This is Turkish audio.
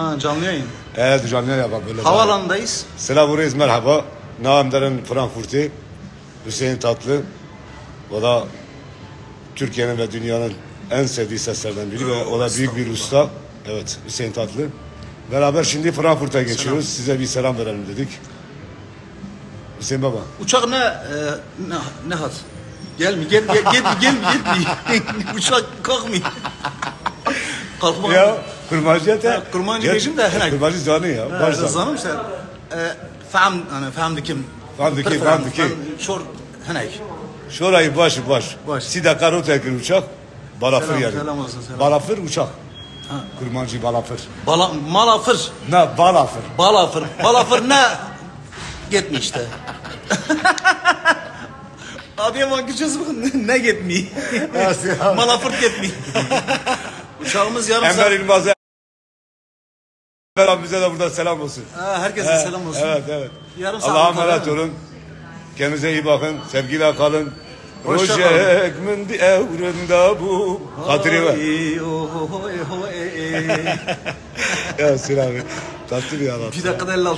Ha, canlı yayın. Evet, canlı yayın yapalım böyle. Havalandayız. Selamünaleyküm, merhaba. Namdar'ın Frankfurt'u Hüseyin Tatlı. O da Türkiye'nin ve dünyanın en sevdiği seslerden biri ve o da büyük bir usta. Evet, Hüseyin Tatlı. Beraber şimdi Frankfurt'a geçiyoruz. Size bir selam verelim dedik. Hüseyin Baba. Uçak ne hat? Gelmiyor. Uçak kalkmıyor. Kalkma. Ya kurmancıya da. Kurmancı geçim de henek. Kurmancı canı ya. Varsa. Zanım işte. Fehmdikim. Şor henek. Şurayı baş. Sida Karotek'in uçak. Balafır yani. Selam olsun. Selam. Balafır uçak. Kurmancı balafır. Malafır. Ne balafır? Balafır ne? Gitmiş işte. Adıyaman Kürtçesi bakın ne gitmiyor. Malafır gitmiyor. Uçağımız yarım saat. Enver İlmaz'a bize de burada selam olsun. Herkese selam olsun. Evet. Yarım saat. Allah'a emanet olun. Kendinize iyi bakın. Sevgiyle kalın. Hoşça Rojek mündi evrinde bu. Hatırı ver. Ya Sinan abi. Tatlı bir adam. Bir dakikada 56.